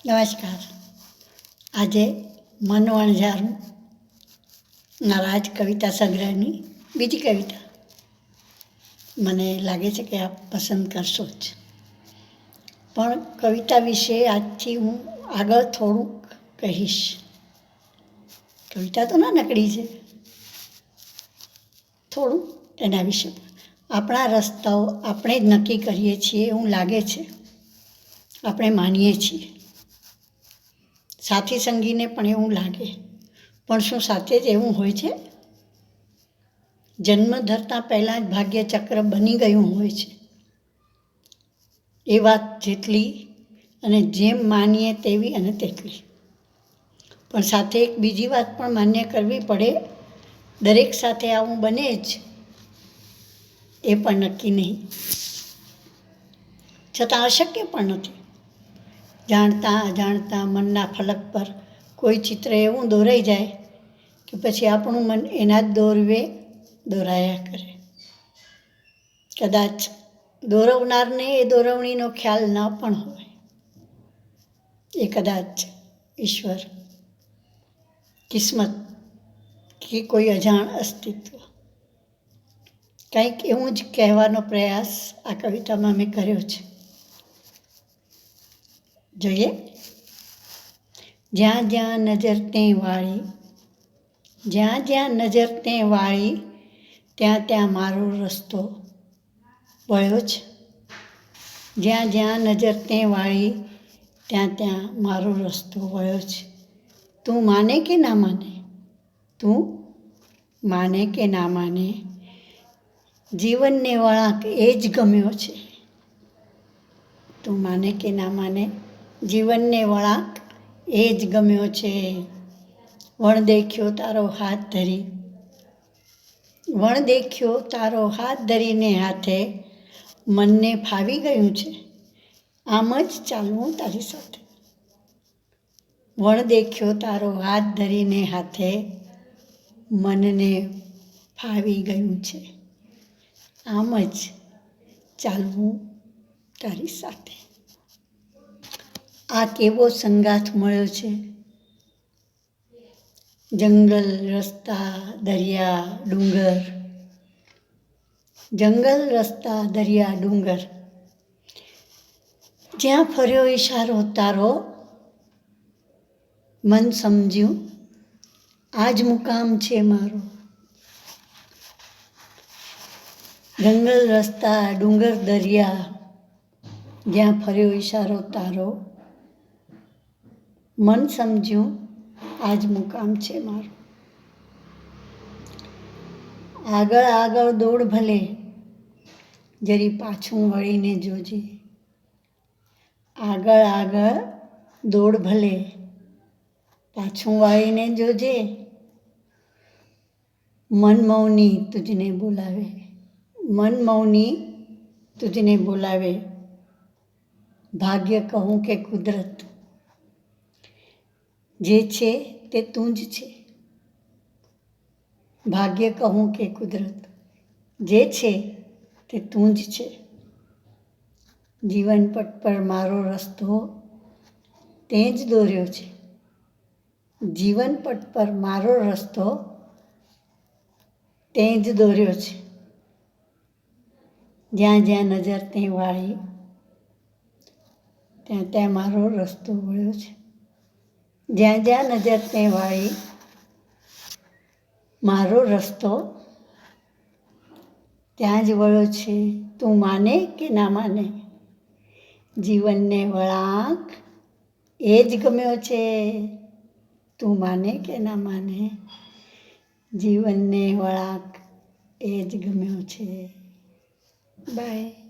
નમસ્કાર. આજે મન વણઝારું નારાજ કવિતા સંગ્રહની બીજી કવિતા મને લાગે છે કે આપ પસંદ કરશો જ. પણ કવિતા વિશે આજથી હું આગળ થોડુંક કહીશ. કવિતા તો નાનકડી છે, થોડું એના વિશે. આપણા રસ્તાઓ આપણે જ નક્કી કરીએ છીએ એવું લાગે છે, આપણે માનીએ છીએ. સાથી સંગીને પણ એવું લાગે, પણ શું સાચે જ એવું હોય છે? જન્મ ધરતા પહેલાં જ ભાગ્યચક્ર બની ગયું હોય છે. એ વાત જેટલી અને જેમ માનીએ તેવી અને તેટલી. પણ સાથે એક બીજી વાત પણ માન્ય કરવી પડે, દરેક સાથે આવું બને જ એ પણ નક્કી નહીં, છતાં અશક્ય પણ નથી. જાણતા અજાણતા મનના ફલક પર કોઈ ચિત્ર એવું દોરાઈ જાય કે પછી આપણું મન એના જ દોરવે દોરાયા કરે. કદાચ દોરવનારને એ દોરવણીનો ખ્યાલ ન પણ હોય. એ કદાચ ઈશ્વર, કિસ્મત કે કોઈ અજાણ અસ્તિત્વ. કંઈક એવું જ કહેવાનો પ્રયાસ આ કવિતામાં મેં કર્યો છે. જોઈએ. જ્યાં જ્યાં નજર તેં વાળી, જ્યાં જ્યાં નજર તેં વાળી, ત્યાં ત્યાં મારો રસ્તો વળ્યો છે. જ્યાં જ્યાં નજર તેં વાળી, ત્યાં ત્યાં મારો રસ્તો વળ્યો છે. તું માને કે ના માને, તું માને કે ના માને, જીવનને વળાંક એ જ ગમ્યો છે. તું માને કે ના માને, જીવનને વળાંક એ જ ગમ્યો છે. વણ દેખ્યો તારો હાથ ધરી, વણ દેખ્યો તારો હાથ ધરીને હાથે, મનને ફાવી ગયું છે, આમ જ ચાલવું તારી સાથે. વણ દેખ્યો તારો હાથ ધરીને હાથે, મનને ફાવી ગયું છે, આમ જ ચાલવું તારી સાથે. આ કેવો સંગાથ મળ્યો છે. જંગલ, રસ્તા, દરિયા, ડુંગર. જંગલ, રસ્તા, દરિયા, ડુંગર. જ્યાં ફર્યો ઈશારો તારો, મન સમજ્યું આ જ મુકામ છે મારો. જંગલ, રસ્તા, ડુંગર, દરિયા, જ્યાં ફર્યો ઈશારો તારો, મન સમજ્યું આ જ મુકામ છે મારો. આગળ આગળ દોડ ભલે, જરી પાછું વળીને જોજે. આગળ આગળ દોડ ભલે, પાછું વાળીને જોજે. મન મૌની તુજને બોલાવે, મન મૌની તુજને બોલાવે. ભાગ્ય કહું કે કુદરત, જે છે તે તું જ છે. ભાગ્ય કહું કે કુદરત, જે છે તે તું જ છે. જીવનપટ પર મારો રસ્તો તે જ દોર્યો છે. જીવનપટ પર મારો રસ્તો તે જ દોર્યો છે. જ્યાં જ્યાં નજર તેં વાળી, ત્યાં ત્યાં મારો રસ્તો વળ્યો છે. જ્યાં જ્યાં નજર તેં વાળી, મારો રસ્તો ત્યાં જ વળ્યો છે. તું માને કે ના માને, જીવનને વળાંક એ જ ગમ્યો છે. તું માને કે ના માને, જીવનને વળાંક એ જ ગમ્યો છે. બાય.